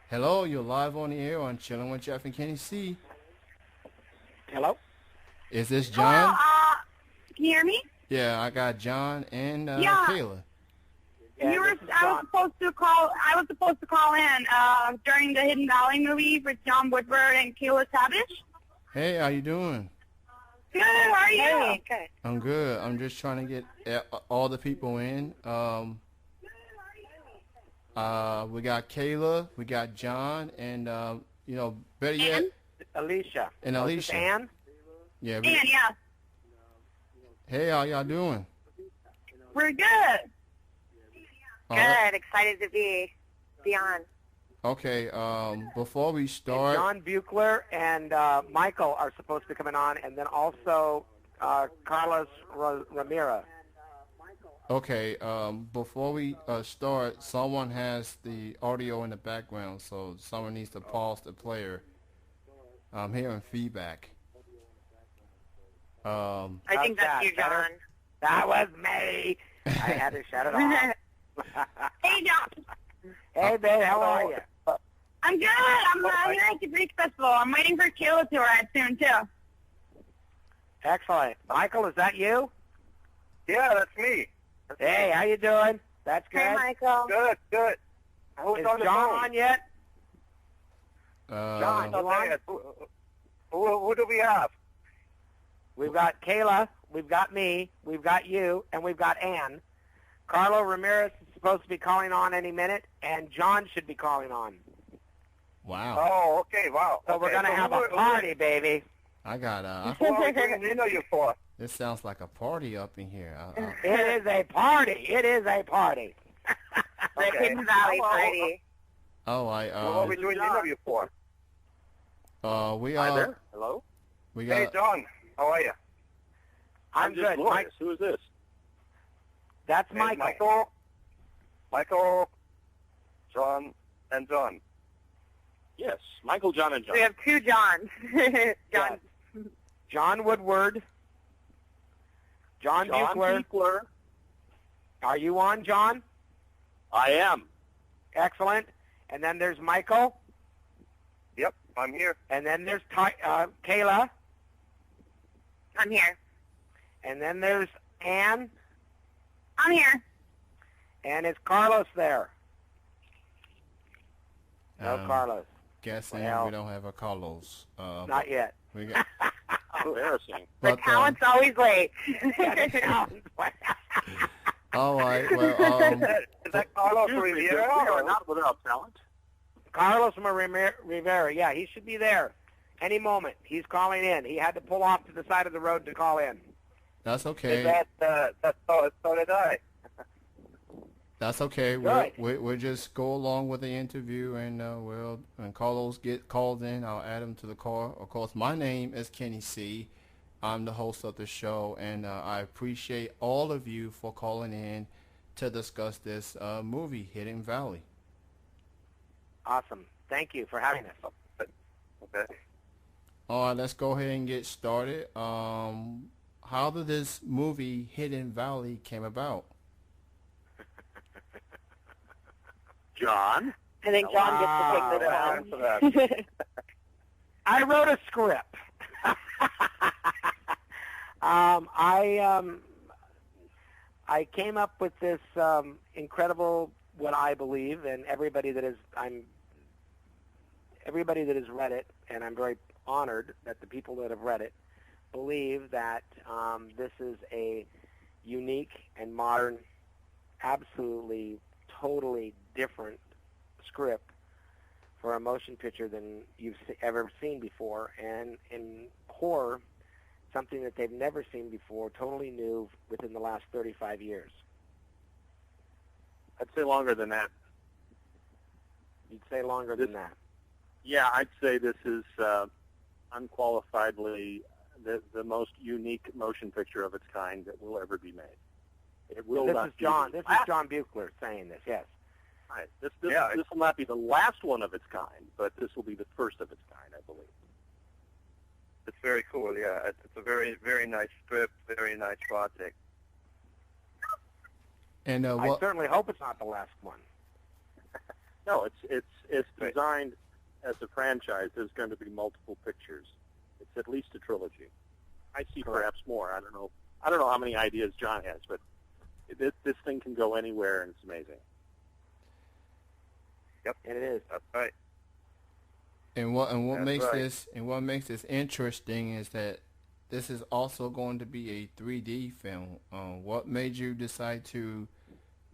Hello, you're live on the air on Chilling with Jeff and Kenny C. Hello? Is this Hello, John? can you hear me? Yeah, I got John and Yeah. Kayla. Yeah, You were. this is I was John. supposed to call. I was supposed to call in during the Hidden Valley movie with John Woodward and Kayla Tabish. Hey, how you doing? Good. How are you? Hey, okay. I'm good. I'm just trying to get all the people in. We got Kayla, we got John, and better yet, Ann? Alicia. And Oh, is Alicia. this Ann? yeah. And yeah, Hey, how y'all doing? we're good. All right. Good. Excited to be on. Okay. Before we start, John Buechler and Michael are supposed to be coming on, and then also Carlos Ramirez. okay. Before we start, someone has the audio in the background, so someone needs to pause the player. I'm hearing feedback. I How's think that's that? you, Better? John. That was me. I had to shut it off. Hey, John. Hey, babe, how are you? I'm good. I'm here at the Greek Festival. I'm waiting for Kayla to arrive soon too. Excellent. Michael, is that you? Yeah, that's me. Hey, how you doing? That's good. Hey, Michael. Good, good. Who's Is on the John phone? on yet? John. you on? Who do we have? We've got Kayla, we've got me, we've got you, and we've got Ann. Carlo Ramirez is supposed to be calling on any minute, and John should be calling on. Wow. Oh, okay, wow. So we're Okay, going to have a party, baby. I got Who are we doing the interview for? This sounds like a party up in here. It is a party. It is a party. The Okay. Hidden Valley Well, party. Oh, What are we doing the interview for? we Hi are. there. Hello? We Hey, got. John. How are you? I'm good. Mike, Who is this? that's Hey, Michael. Michael, John, and John. Yes, Michael, John, and John. We have two Johns. John. John Woodward. John Buechler. Buechler. Are you on, John? I am. Excellent. And then there's Michael. Yep, I'm here. And then there's Kayla. I'm here. And then there's Ann. I'm here. And is Carlos there? No, Um, Carlos. Guessing Well, we don't have a Carlos. Not yet. We got. How embarrassing. The But, talent's always late. all right. Well, Is that Carlos Excuse me, Rivera? we are or- not without talent. Carlos Rivera. Yeah, he should be there any moment. He's calling in. He had to pull off to the side of the road to call in. that's Is okay. that's so did I. That's okay. Good. We'll just go along with the interview, and when Carlos get called in, I'll add him to the call. Of course, my name is Kenny C. I'm the host of the show, and I appreciate all of you for calling in to discuss this movie, Hidden Valley. Awesome. Thank you for having us. Okay. All right, let's go ahead and get started. How did this movie, Hidden Valley, came about? John? I think John gets to take this Wow, one. answer that. I wrote a script. I came up with this incredible, what I believe, and everybody that has read it, and I'm very honored that the people that have read it believe that this is a unique and modern, absolutely, totally different script for a motion picture than you've ever seen before, and in horror, something that they've never seen before, totally new within the last 35 years. I'd say longer than that. You'd say longer than that. Yeah, I'd say this is unqualifiedly the most unique motion picture of its kind that will ever be made. It will This not is be John. the This is last- John Buechler saying this. Yes. Right. This Yeah, will not be the last one of its kind, but this will be the first of its kind, I believe. It's very cool, yeah. It's a very, very nice script, very nice project. And I what? certainly hope it's not the last one. No, it's designed as a franchise. There's going to be multiple pictures. It's at least a trilogy. I see perhaps more. I don't know. I don't know how many ideas John has, but this thing can go anywhere, and it's amazing. Yep, and it is. That's right. And what That's makes this interesting is that this is also going to be a 3D film. What made you decide to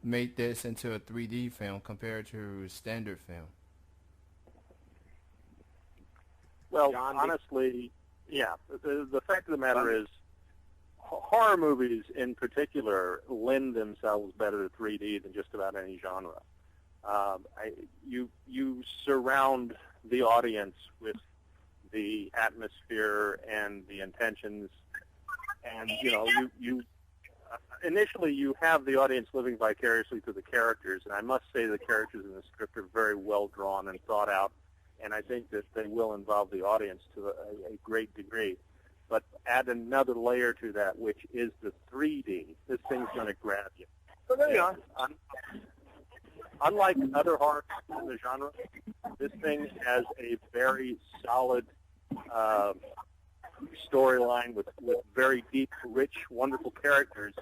make this into a 3D film compared to standard film? Well, John, honestly, yeah. The fact of the matter is, horror movies in particular lend themselves better to 3D than just about any genre. You surround the audience with the atmosphere and the intentions, and you initially you have the audience living vicariously through the characters, and I must say the characters in the script are very well drawn and thought out, and I think that they will involve the audience to a great degree. But add another layer to that, which is the 3D. This thing's going to grab you. So there you are. Unlike other horror films in the genre, this thing has a very solid storyline with very deep, rich, wonderful characters,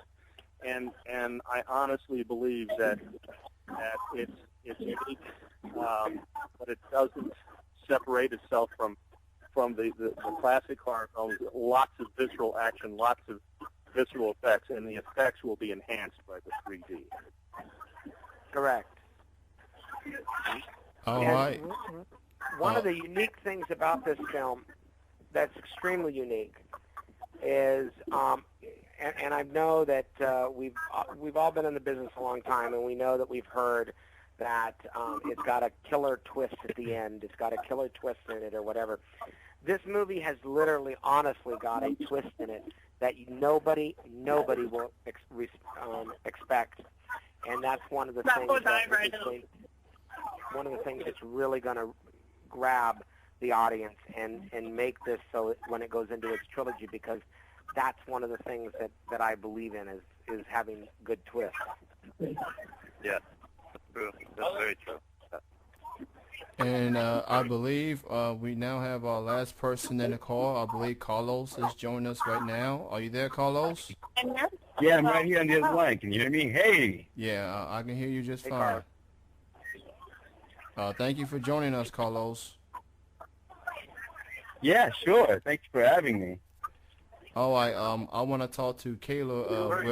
and I honestly believe that it's unique, but it doesn't separate itself from the classic horror films. Lots of visceral action, lots of visceral effects, and the effects will be enhanced by the 3D. Correct. All And right. One of the unique things about this film that's extremely unique is, and I know that we've all been in the business a long time, and we know that we've heard that it's got a killer twist at the end. It's got a killer twist in it or whatever. This movie has literally, honestly, got a twist in it that nobody will expect, and that's one of the things that's really going to grab the audience and make this so when it goes into its trilogy, because that's one of the things that I believe in is having good twists. Yeah, that's true. That's very true. And I believe we now have our last person in the call. I believe Carlos is joining us right now. Are you there, Carlos? Yeah, I'm right here on the other line. Can you hear me? Hey. Yeah, I can hear you just Hey, fine. Thank you for joining us, Carlos. Yeah, sure. Thanks for having me. All right. I want to talk to Kayla.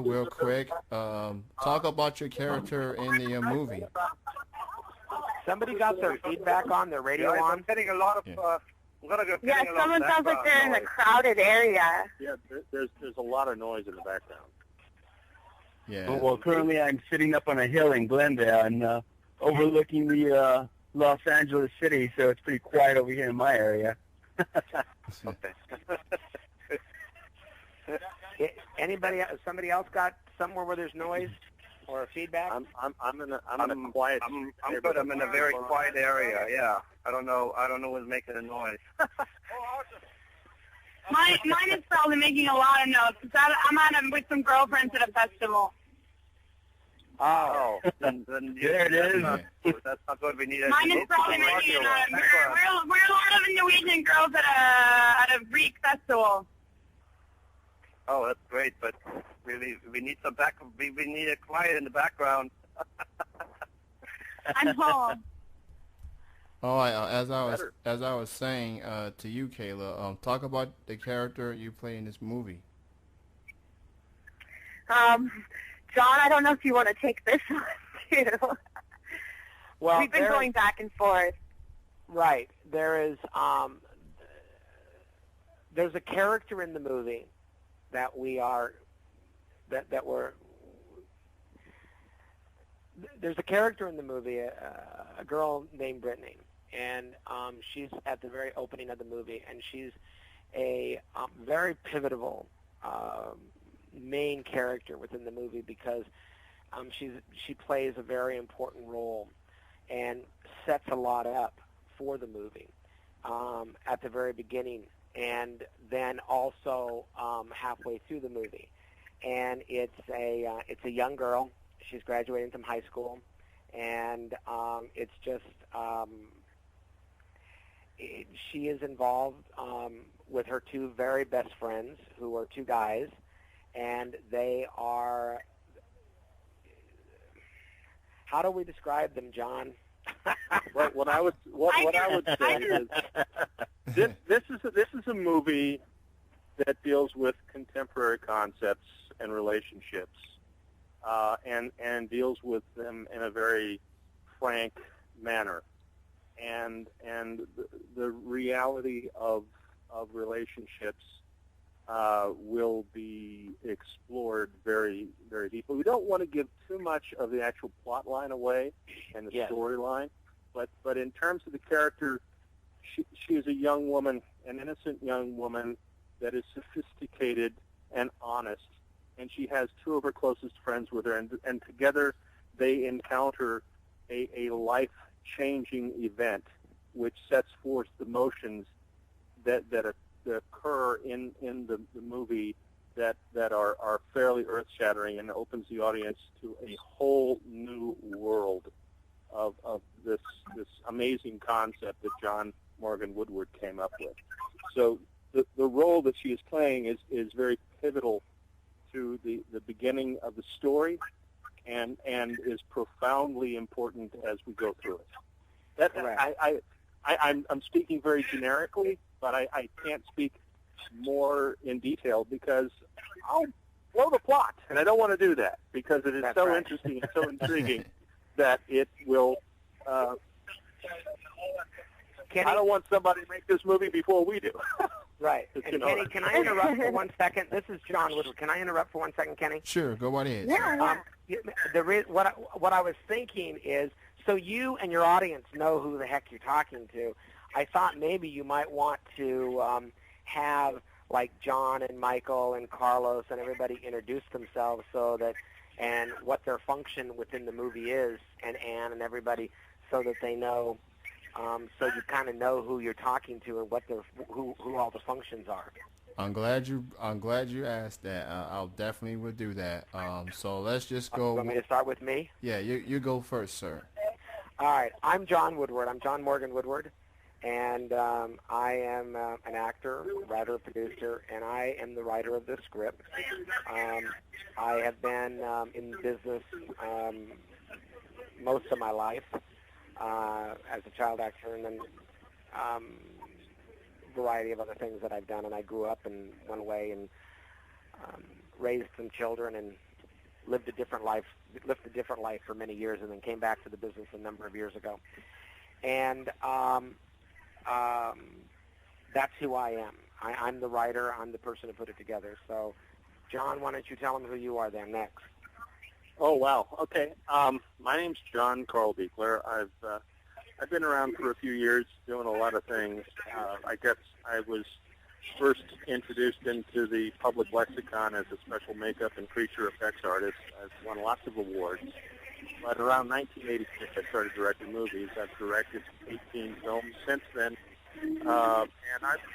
Real quick. Talk about your character in the movie. Somebody got their feedback on, their radio on? I'm getting a lot of. Yeah, someone sounds like they're in a crowded area. Yeah, there's a lot of noise in the background. Yeah. Well, currently I'm sitting up on a hill in Glendale and overlooking the Los Angeles city, so it's pretty quiet over here in my area. Somebody else got somewhere where there's noise or feedback? I'm in a quiet. I'm good. I'm in a very quiet area. Yeah. I don't know what's making a noise. Mine is probably making a lot of noise. I'm with some girlfriends at a festival. Oh, then There it is. That's not good. We need. Mine is probably making a lot of. We're a lot of Norwegian girls at a Greek festival. Oh, that's great, but we need some back. We need a quiet in the background. I'm home. All right. As I was saying to you, Kayla, talk about the character you play in this movie. John, I don't know if you want to take this one, too. Well, We've been going back and forth. Right. There's a character in the movie that there's a character in the movie, a girl named Brittany, and she's at the very opening of the movie, and she's a very pivotal main character within the movie because she plays a very important role and sets a lot up for the movie at the very beginning, and then also halfway through the movie. And it's a young girl. She's graduating from high school, and it's just she is involved with her two very best friends, who are two guys, and they are. How do we describe them, John? Well, what I would say is this is a movie that deals with contemporary concepts and relationships, and deals with them in a very frank manner, and the reality of relationships will be explored very, very deeply. We don't want to give too much of the actual plot line away and the storyline, but in terms of the character, she is a young woman, an innocent young woman that is sophisticated and honest, and she has two of her closest friends with her, and together they encounter a life-changing event which sets forth the motions that occur in the movie that are fairly earth-shattering and opens the audience to a whole new world of this amazing concept that John Morgan Woodward came up with. So the role that she is playing is very pivotal to the beginning of the story, and is profoundly important as we go through it. I'm speaking very generically, but I can't speak more in detail because I'll blow the plot, and I don't want to do that because it is interesting and so intriguing that it will. I don't want somebody to make this movie before we do. Right. And Kenny, can I interrupt for 1 second? This is John Woodward. Can I interrupt for 1 second, Kenny? Sure, go right ahead. Yeah. What I was thinking is, so you and your audience know who the heck you're talking to. I thought maybe you might want to have like John and Michael and Carlos and everybody introduce themselves and what their function within the movie is, and Ann and everybody, so that they know. So you kind of know who you're talking to and who all the functions are. I'm glad you asked that. I'll definitely would do that. So let's just go. You want me to start with me? Yeah, you go first, sir. All right. I'm John Woodward. I'm John Morgan Woodward, and I am an actor, writer, producer, and I am the writer of this script. I have been in business most of my life. As a child actor, and then variety of other things that I've done. And I grew up and went away and raised some children and lived a different life for many years, and then came back to the business a number of years ago. And that's who I am. I'm the writer. I'm the person who put it together. So, John, why don't you tell them who you are then next? Oh, wow. Okay. My name's John Carl Buechler. I've been around for a few years doing a lot of things. I guess I was first introduced into the public lexicon as a special makeup and creature effects artist. I've won lots of awards. But around 1986, I started directing movies. I've directed 18 films since then. And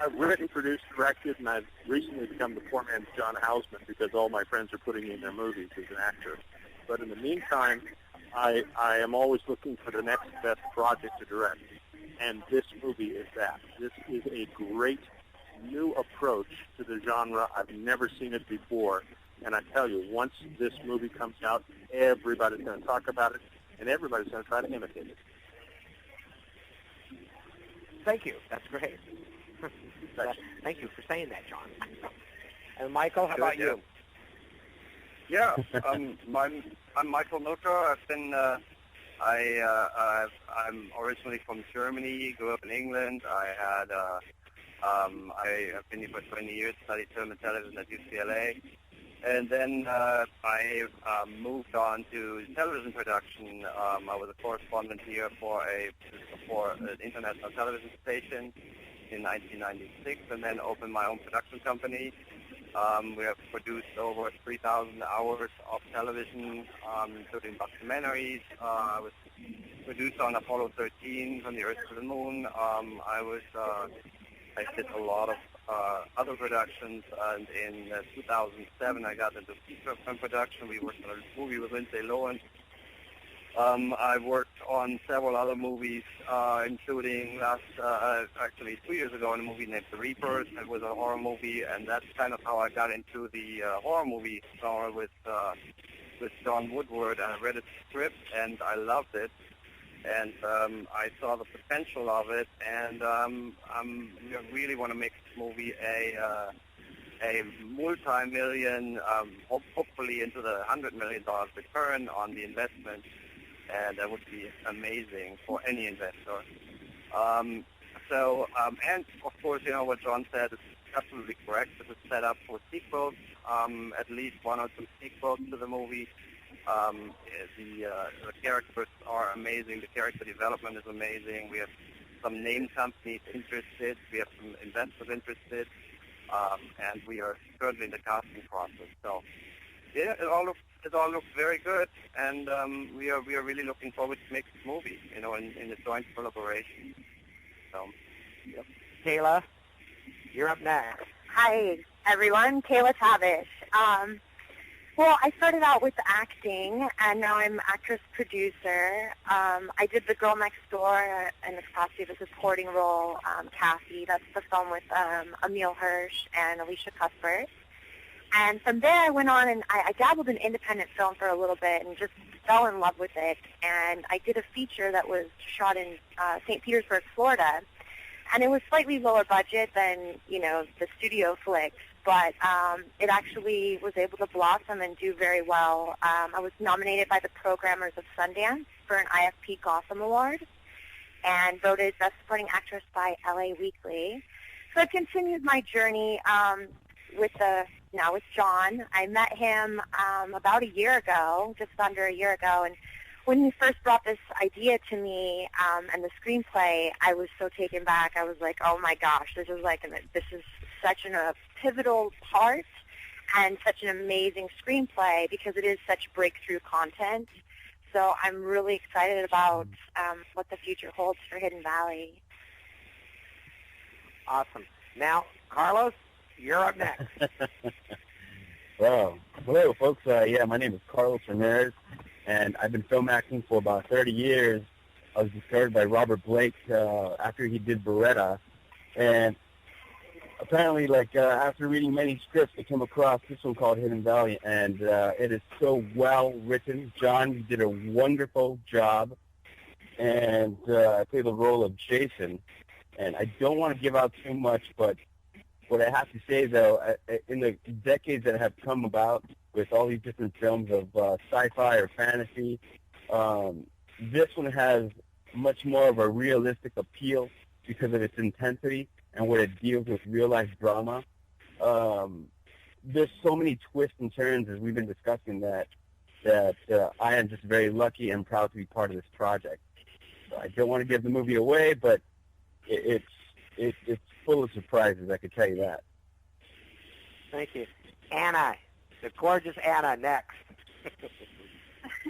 I've written, produced, directed, and I've recently become the poor man's John Houseman because all my friends are putting me in their movies as an actor. But in the meantime, I am always looking for the next best project to direct, and this movie is that. This is a great new approach to the genre. I've never seen it before, and I tell you, once this movie comes out, everybody's going to talk about it, and everybody's going to try to imitate it. Thank you. That's great. Thank you for saying that, John. And Michael, how about you? Yeah, I'm Michael Milker. I've been I'm originally from Germany. Grew up in England. I have been here for 20 years. Studied film and television at UCLA, and then I moved on to television production. I was a correspondent here for an international television station in 1996, and then opened my own production company. We have produced over 3,000 hours of television, including documentaries. I was producer on Apollo 13, From the Earth to the Moon. I did a lot of other productions, and in 2007 I got into feature film production. We worked on a movie with Lindsay Lohan I worked on several other movies, including actually 2 years ago, in a movie named The Reapers. It was a horror movie, and that's kind of how I got into the horror movie genre with John Woodward. I read its script, and I loved it, and I saw the potential of it, and we really want to make this movie a multi-million, hopefully into the $100 million return on the investment, and that would be amazing for any investor. And of course, what John said is absolutely correct. This is set up for sequels, at least one or two sequels to the movie. The characters are amazing. The character development is amazing. We have some name companies interested. We have some investors interested. And we are currently in the casting process. So, yeah, it all looks very good, and we are really looking forward to make this movie, in a joint collaboration. So, yep. Kayla, you're up next. Hi, everyone. Kayla Tabish. Well, I started out with acting, and now I'm actress-producer. I did The Girl Next Door in the capacity of a supporting role, Cassie. That's the film with Emil Hirsch and Alicia Cuthbert. And from there, I went on and I dabbled in independent film for a little bit and just fell in love with it. And I did a feature that was shot in St. Petersburg, Florida. And it was slightly lower budget than, the studio flicks. But it actually was able to blossom and do very well. I was nominated by the programmers of Sundance for an IFP Gotham Award and voted Best Supporting Actress by LA Weekly. So I've continued my journey with John. I met him about a year ago, just under a year ago, and when he first brought this idea to me and the screenplay, I was so taken back. I was like, oh my gosh, this is such a pivotal part and such an amazing screenplay because it is such breakthrough content. So I'm really excited about what the future holds for Hidden Valley. Awesome. Now, Carlos, you're up next. Well, hello, folks. My name is Carlos Ramirez, and I've been film acting for about 30 years. I was discovered by Robert Blake after he did Beretta, and apparently, after reading many scripts, I came across this one called Hidden Valley, and it is so well written. John, you did a wonderful job, and I played the role of Jason. And I don't want to give out too much, but what I have to say, though, in the decades that have come about with all these different films of sci-fi or fantasy, this one has much more of a realistic appeal because of its intensity and what it deals with real-life drama. There's so many twists and turns, as we've been discussing, that I am just very lucky and proud to be part of this project. So I don't want to give the movie away, but it's full of surprises, I can tell you that. Thank you. Anna, the gorgeous Anna, next.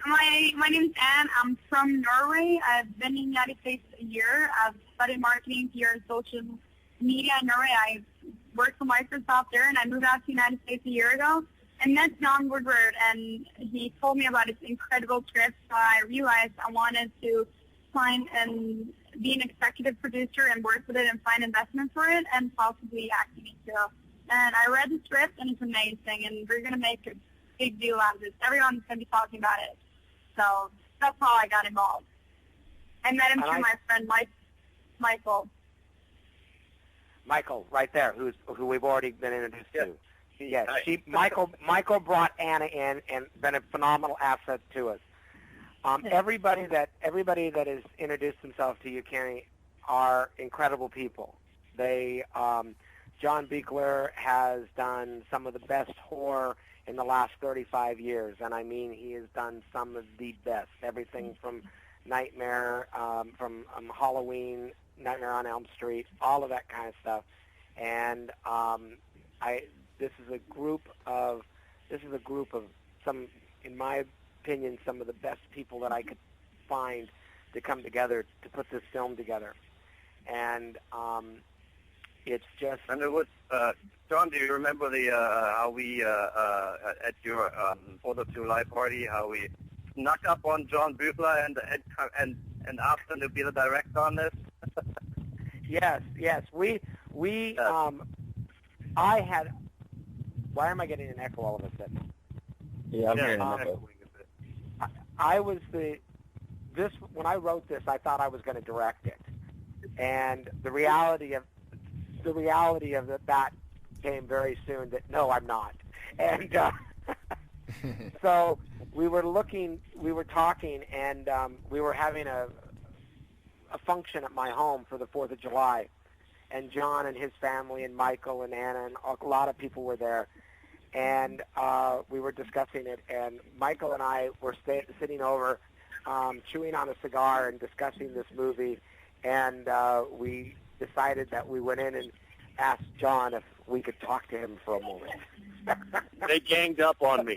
My name is Anne. I'm from Norway. I've been in the United States a year. I've studied marketing here in social media in Norway. I worked for Microsoft there, and I moved out to the United States a year ago and met John Woodward, and he told me about his incredible script, so I realized I wanted to find and be an executive producer and work with it and find investment for it and possibly acting it too. And I read the script, and it's amazing, and we're going to make a big deal out of this. Everyone's going to be talking about it. So that's how I got involved. I met him through my friend Michael. Michael, right there, who we've already been introduced to. Yes, Hi. Michael brought Anna in and been a phenomenal asset to us. Everybody that has introduced themselves to you, Kenny, are incredible people. They, John Buechler has done some of the best horror in the last 35 years, and I mean he has done some of the best. Everything from Nightmare, from Halloween, Nightmare on Elm Street, all of that kind of stuff. And this is a group of some, in my opinion, some of the best people that I could find to come together to put this film together. And it's just... And it was, John, do you remember how we, at your 4th of July party, how we snuck up on John Buechler and asked him to be the director on this? Yes. I had. Why am I getting an echo all of a sudden? Yeah, I'm hearing an echo. I was when I wrote this, I thought I was going to direct it, and the reality of that came very soon. That no, I'm not, and so we were talking, and we were having a function at my home for the 4th of July, and John and his family and Michael and Anna and a lot of people were there, and we were discussing it, and Michael and I were sitting over, chewing on a cigar and discussing this movie, and we decided that we went in and asked John if we could talk to him for a moment. They ganged up on me.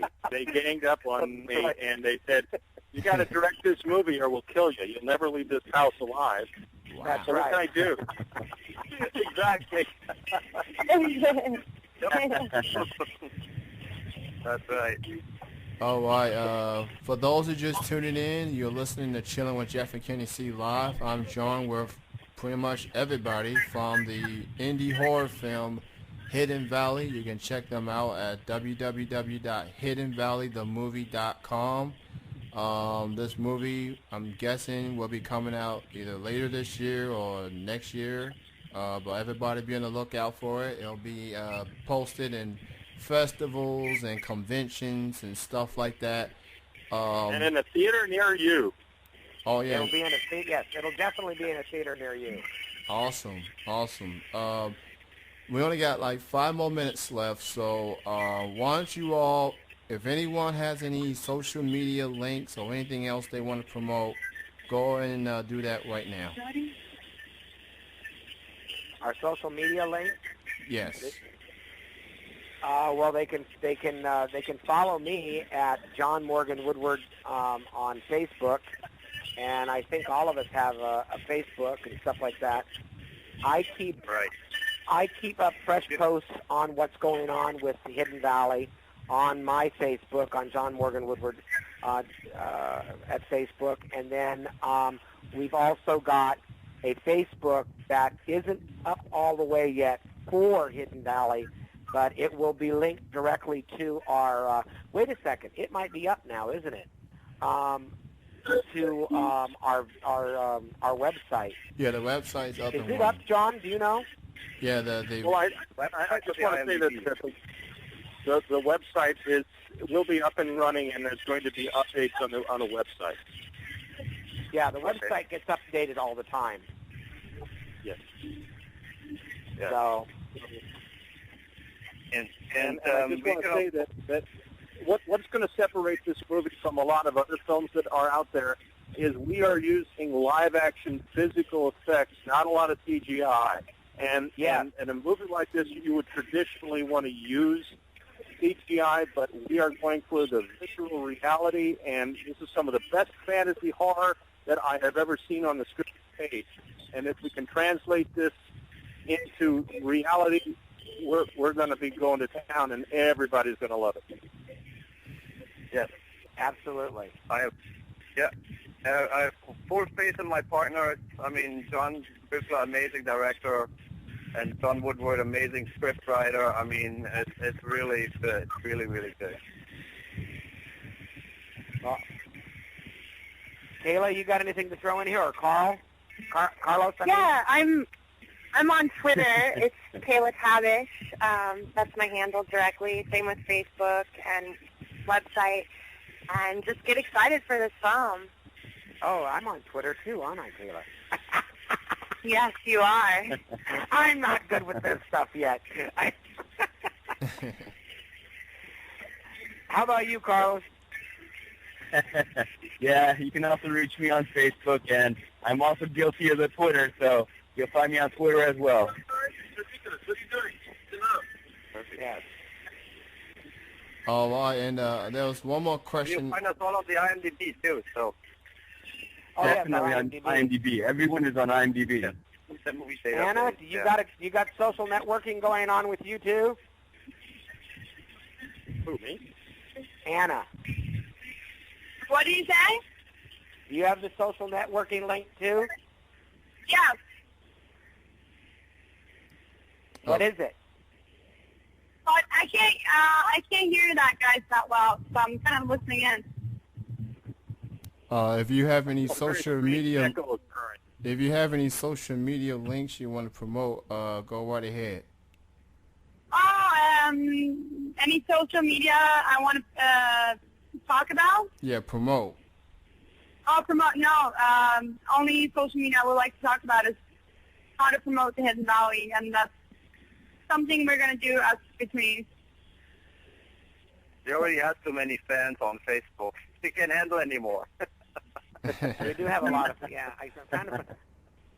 And they said, "You got to direct this movie, or we'll kill you. You'll never leave this house alive." That's so right. What can I do? Exactly. That's right. All right. For those who just tuning in, you're listening to Chilling with Jeff and Kenny C Live. I'm John with pretty much everybody from the indie horror film Hidden Valley. You can check them out at www.hiddenvalleythemovie.com. This movie, I'm guessing, will be coming out either later this year or next year. But everybody be on the lookout for it. It'll be posted in festivals and conventions and stuff like that. And in a theater near you. Oh yeah. It'll be in a theater. Yes, it'll definitely be in a theater near you. Awesome. We only got like 5 more minutes left, so why don't you all, if anyone has any social media links or anything else they want to promote, go and do that right now. Our social media link. Yes. Well, they can follow me at John Morgan Woodward on Facebook, and I think all of us have a Facebook and stuff like that. I keep up fresh posts on what's going on with the Hidden Valley on my Facebook, on John Morgan Woodward at Facebook, and then we've also got a Facebook that isn't up all the way yet for Hidden Valley, but it will be linked directly to our, wait a second, it might be up now, isn't it? To our website. Yeah, the website's up. Is it up, John? Do you know? Yeah, Well, I just want to say that the website will be up and running, and there's going to be updates on the website. Yeah, the website gets updated all the time. Yes. Yeah. So. And I just want to say that what's going to separate this movie from a lot of other films that are out there is we are using live-action physical effects, not a lot of CGI. And in a movie like this, you would traditionally want to use CGI, but we are going for the visual reality, and this is some of the best fantasy horror that I have ever seen on the script page. And if we can translate this into reality, we're going to be going to town, and everybody's going to love it. Yes, absolutely. I have full faith in my partner. I mean, John Buechler, amazing director, and John Woodward, amazing script writer. I mean, it's really good, really, really good. Well, Kayla, you got anything to throw in here, or Carl? Carlos? Yeah, I'm on Twitter. It's Kayla Tabish. That's my handle directly. Same with Facebook and website. And just get excited for this film. Oh, I'm on Twitter too, aren't I, Kayla? Yes, you are. I'm not good with this stuff yet. How about you, Carlos? Yeah, you can also reach me on Facebook, and I'm also guilty of the Twitter, so you'll find me on Twitter as well. Yes. All right, and there was one more question. You'll find us all on the IMDb too, so. Oh, definitely yes, on IMDb. Everyone is on IMDb. Yeah. Anna, you got social networking going on with you too? Who, me? Anna. What do you say? Do you have the social networking link too? Yes. What is it? But I can't hear that guys that well, so I'm kind of listening in. If you have any Very social strange media, echo occurring. if you have any social media links you want to promote, go right ahead. Oh, any social media I want to talk about? Yeah, promote. Oh, promote? No, only social media I would like to talk about is how to promote the Hidden Valley, and that's something we're going to do us between. You already have too many fans on Facebook. You can't handle anymore. We do have a lot of, yeah. I'm trying to put,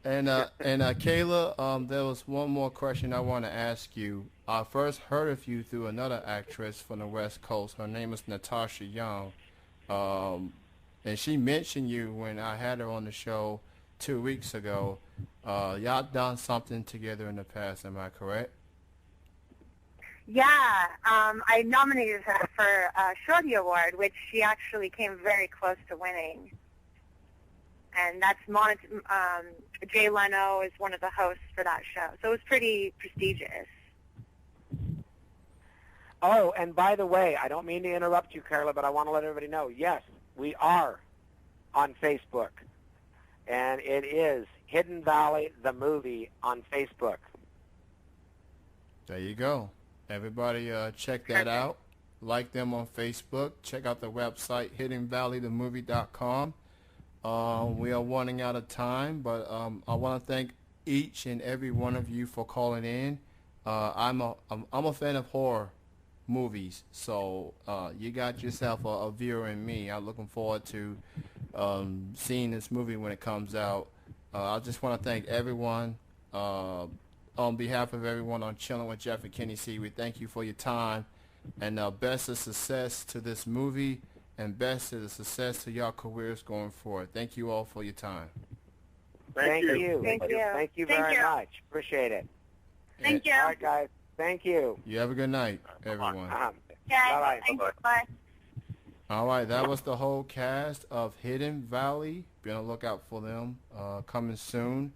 And Kayla, there was one more question I want to ask you. I first heard of you through another actress from the West Coast. Her name is Natasha Young, and she mentioned you when I had her on the show 2 weeks ago. Y'all done something together in the past, am I correct? Yeah, I nominated her for a Shorty Award, which she actually came very close to winning. And that's Jay Leno is one of the hosts for that show. So it was pretty prestigious. oh, and by the way, I don't mean to interrupt you, Carla, but I want to let everybody know, yes, we are on Facebook. And it is Hidden Valley, the movie, on Facebook. There you go. Everybody check that out. Like them on Facebook. Check out the website, hiddenvalleythemovie.com. We are running out of time, but I want to thank each and every one of you for calling in. I'm a fan of horror movies, so you got yourself a viewer in me. I'm looking forward to seeing this movie when it comes out. I just want to thank everyone. On behalf of everyone on Chilling with Jeff and Kenny C, we thank you for your time, and best of success to this movie, and best of the success to your careers going forward. Thank you all for your time. Thank you. Thank you. Thank you Thank very you. much. Appreciate it. Thank you. All right, guys. Thank you. You have a good night, everyone. Okay. Bye-bye. Thanks. Bye-bye. Bye. All right, that was the whole cast of Hidden Valley. Be on the lookout for them coming soon.